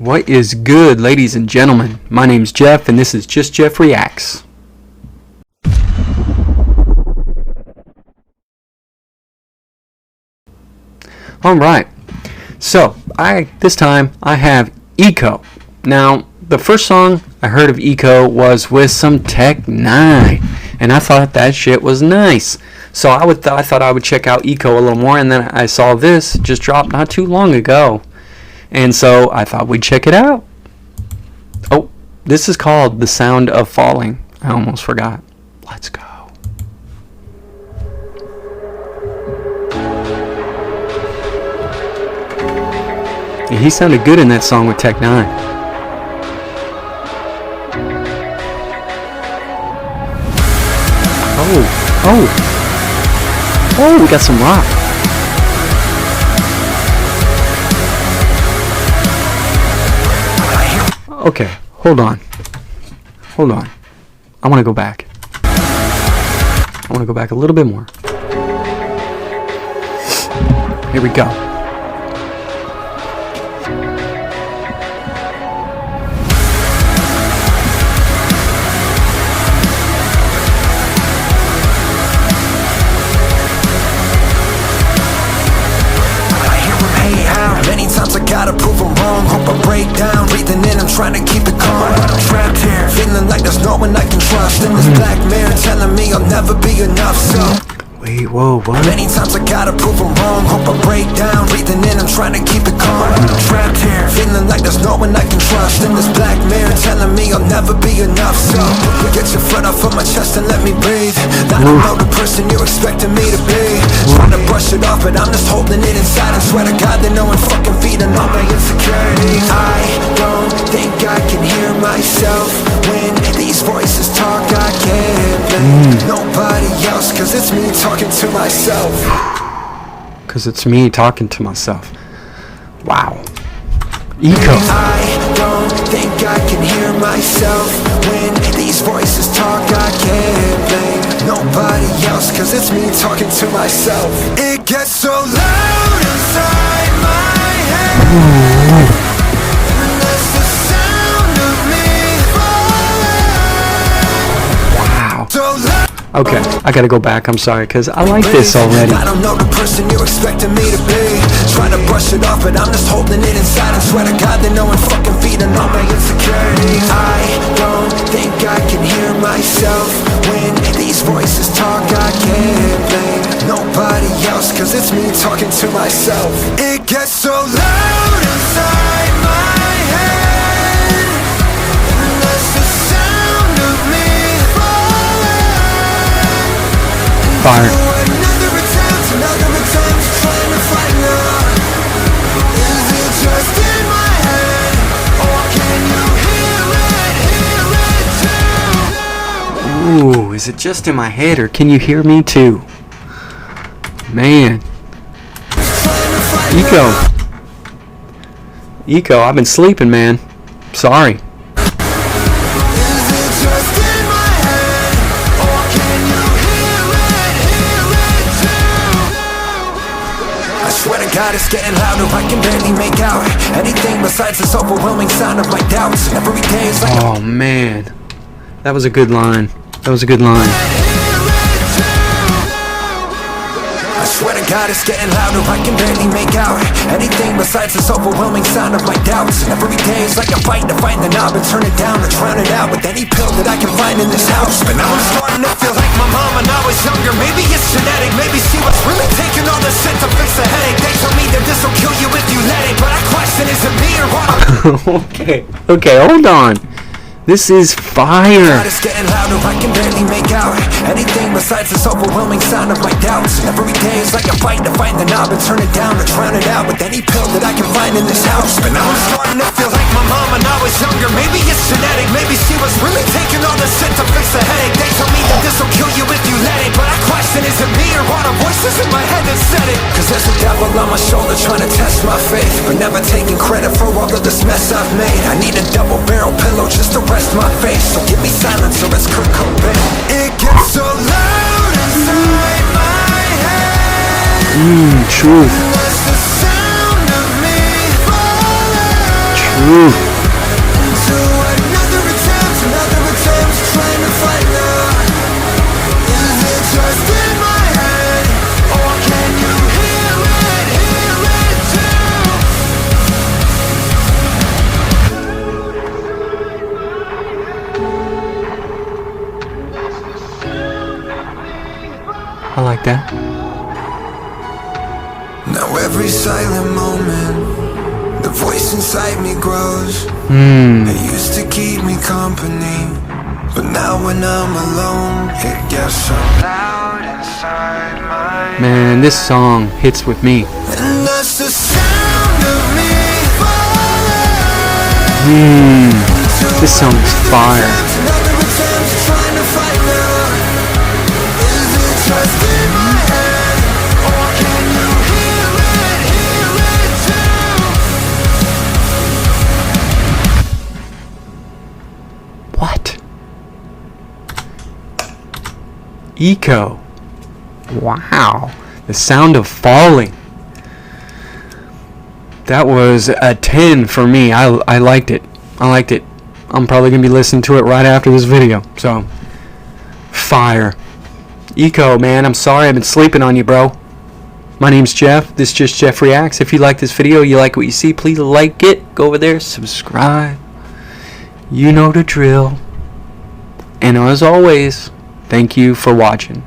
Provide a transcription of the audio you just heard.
What is good, ladies and gentlemen? My name's Jeff, and this is Just Jeff Reacts. Alright, so this time I have Ekoh. Now, the first song I heard of Ekoh was with some Tech 9, and I thought that shit was nice. So I thought I would check out Ekoh a little more, and then I saw this just dropped not too long ago. And so I thought we'd check it out. Oh, this is called The Sound of Falling. I almost forgot. Let's go. Yeah, he sounded good in that song with Tech 9. Oh, we got some rock. Okay, hold on. I want to go back. I want to go back a little bit more. Here we go. Many times I gotta prove I'm wrong. Hope I break down. Breathing in, I'm trying to keep it calm. I'm trapped here, feeling like there's no one I can trust. In this black mirror telling me I'll never be enough. So wait, whoa, what? many times I gotta prove I'm wrong. Hope I break down. Breathing in, I'm trying to keep it calm. I'm trapped here, feeling like there's no one I can trust. In this black mirror telling me I'll never be enough. So get your foot off of my chest and let me breathe. I don't know the person you're expecting me to be. Trying to brush it off, but I'm just holding it inside. And swear to God that no one fucking feeding all my insecurities. I don't think I can hear myself when these voices talk. I can't blame nobody else, cause it's me talking to myself. Cause it's me talking to myself. Wow. Ekoh. I don't think I can hear myself when these voices talk. I can't blame nobody else, cause it's me talking to myself. It gets so loud inside my head. And that's the sound of me falling. Wow. So loud. Okay, I gotta go back. I'm sorry, cause I like this already. I don't know the person you're expecting me to be. Trying to brush it off, but I'm just holding it inside. I swear to God that no one fucking feeding all my insecurities. I don't think I can hear myself when these voices talk. I can't blame nobody else, cause it's me talking to myself. It gets so loud inside my head, and that's the sound of me falling. Fire. Another attempt trying to find love. Is it just in my head, or can you hear it too? Ooh, is it just in my head, or can you hear me too? Man. Ekoh, I've been sleeping, man. Sorry. God, it's getting louder, I can barely make out anything besides this overwhelming sound of my doubts. Every day is like oh man, that was a good line. I swear to God, it's getting louder, I can barely make out anything besides this overwhelming sound of my doubts. Every day is like a fight to find the knob and turn it down or drown it out with any pill that I can find in this house. But now I'm starting to feel like my mom when I was younger. Maybe it's genetic, maybe she was really taking all the shit to fix the headache. They told me that this will kill you if you let it, but I question, is it me or what? Okay, hold on. This is fire. It's getting louder, I can barely make out anything besides this overwhelming sound of my doubts. Every day is like a fight to find the knob and turn it down or drown it out with any pill that I can find in this house. But now I'm starting to feel like my mom when I was younger. Maybe it's genetic, maybe she was really taking all the shit to fix the headache. They told me that this will kill you if you let it, but I question, is it me or what? The voices in my head that said it. Cause there's a devil on my shoulder trying to test my faith, but never taking credit for all of this mess I've made. I need a double barrel pillow just to rest my face, so give me silence or it's Kurt Cobain. It gets so loud inside my head. Truth. That's the sound of me falling. Ooh. So another attempt trying to find love. Is it just in my head, or can you hear it I like that. Now every silent moment, the voice inside me grows. It used to keep me company, but now when I'm alone, it gets so loud inside my Man, this song hits with me. and that's the sound of me falling. This song is fire. Another attempt trying to find love. Is it just in my head, or can you hear it too? What? Ekoh. Wow. The sound of falling. That was a 10 for me. I liked it. I liked it. I'm probably going to be listening to it right after this video. So, fire. Ekoh, man, I'm sorry I've been sleeping on you, bro. My name's Jeff. This is Just Jeff Reacts. If you like this video, you like what you see, please like it. Go over there, subscribe. You know the drill. And as always, thank you for watching.